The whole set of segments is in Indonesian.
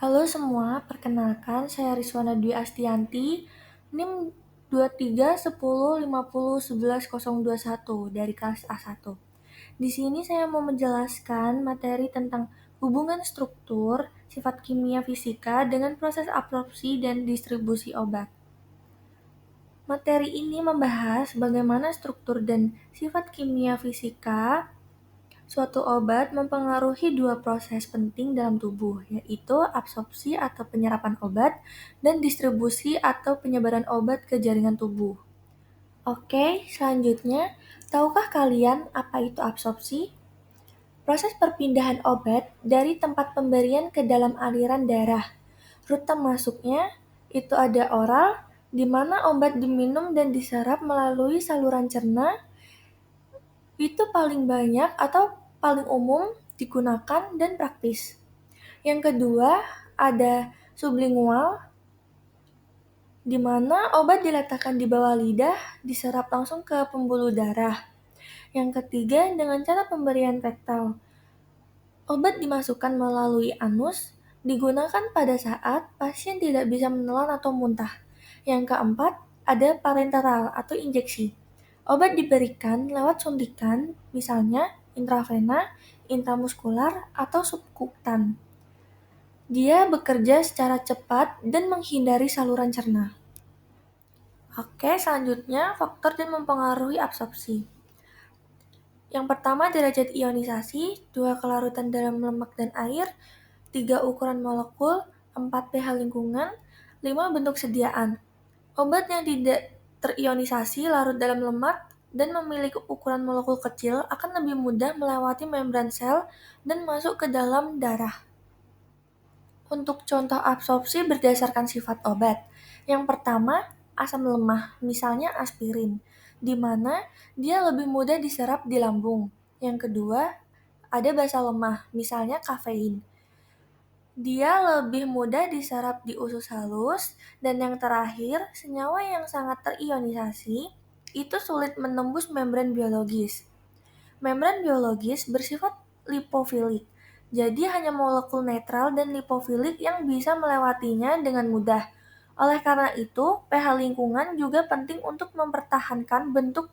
Halo semua, perkenalkan saya Rizwana Dwi Astianti, NIM 2310501101 dari kelas A1. Di sini saya mau menjelaskan materi tentang hubungan struktur, sifat kimia fisika dengan proses absorpsi dan distribusi obat. Materi ini membahas bagaimana struktur dan sifat kimia fisika suatu obat mempengaruhi dua proses penting dalam tubuh, yaitu absorpsi atau penyerapan obat dan distribusi atau penyebaran obat ke jaringan tubuh. Oke, selanjutnya, tahukah kalian apa itu absorpsi? Proses perpindahan obat dari tempat pemberian ke dalam aliran darah. Rute masuknya itu ada oral, di mana obat diminum dan diserap melalui saluran cerna itu paling banyak atau paling umum digunakan dan praktis. Yang kedua, ada sublingual, di mana obat diletakkan di bawah lidah, diserap langsung ke pembuluh darah. Yang ketiga, dengan cara pemberian rektal. Obat dimasukkan melalui anus, digunakan pada saat pasien tidak bisa menelan atau muntah. Yang keempat, ada parenteral atau injeksi. Obat diberikan lewat suntikan, misalnya intravena, intramuskular, atau subkutan. Dia bekerja secara cepat dan menghindari saluran cerna. Oke, selanjutnya faktor dan mempengaruhi absorpsi. Yang pertama, derajat ionisasi, 2 kelarutan dalam lemak dan air, 3 ukuran molekul, 4 pH lingkungan, 5 bentuk sediaan. Obat yang tidak terionisasi larut dalam lemak dan memiliki ukuran molekul kecil akan lebih mudah melewati membran sel dan masuk ke dalam darah. Untuk contoh absorpsi berdasarkan sifat obat. Yang pertama, asam lemah, misalnya aspirin, di mana dia lebih mudah diserap di lambung. Yang kedua, ada basa lemah, misalnya kafein. Dia lebih mudah diserap di usus halus, dan yang terakhir, senyawa yang sangat terionisasi itu sulit menembus membran biologis. Membran biologis bersifat lipofilik, jadi hanya molekul netral dan lipofilik yang bisa melewatinya dengan mudah. Oleh karena itu, pH lingkungan juga penting untuk mempertahankan bentuk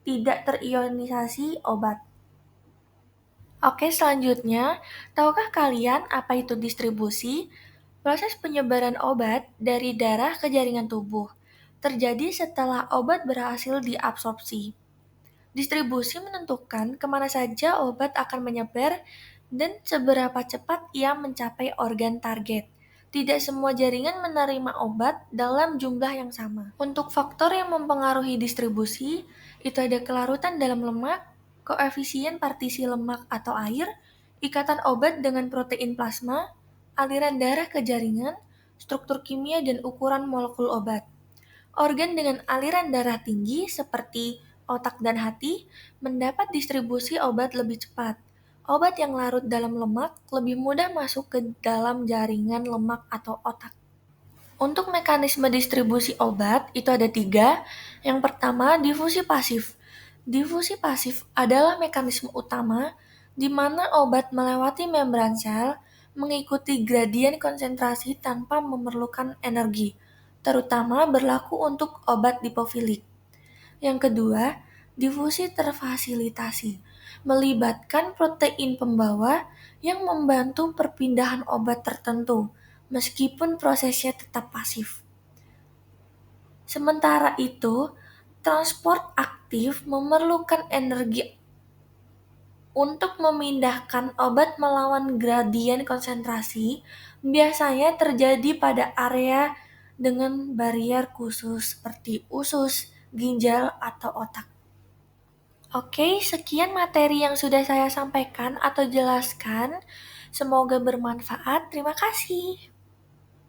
tidak terionisasi obat. Oke, selanjutnya, tahukah kalian apa itu distribusi? Proses penyebaran obat dari darah ke jaringan tubuh terjadi setelah obat berhasil diabsorpsi. Distribusi menentukan kemana saja obat akan menyebar dan seberapa cepat ia mencapai organ target. Tidak semua jaringan menerima obat dalam jumlah yang sama. Untuk faktor yang mempengaruhi distribusi, itu ada kelarutan dalam lemak, koefisien partisi lemak atau air, ikatan obat dengan protein plasma, aliran darah ke jaringan, struktur kimia dan ukuran molekul obat. Organ dengan aliran darah tinggi seperti otak dan hati mendapat distribusi obat lebih cepat. Obat yang larut dalam lemak lebih mudah masuk ke dalam jaringan lemak atau otak. Untuk mekanisme distribusi obat itu ada 3. Yang pertama, difusi pasif. Difusi pasif adalah mekanisme utama di mana obat melewati membran sel mengikuti gradien konsentrasi tanpa memerlukan energi, terutama berlaku untuk obat lipofilik. Yang kedua, difusi terfasilitasi, melibatkan protein pembawa yang membantu perpindahan obat tertentu, meskipun prosesnya tetap pasif. Sementara itu, transport aktif memerlukan energi untuk memindahkan obat melawan gradien konsentrasi, biasanya terjadi pada area dengan barier khusus seperti usus, ginjal, atau otak. Oke, sekian materi yang sudah saya sampaikan atau jelaskan. Semoga bermanfaat. Terima kasih.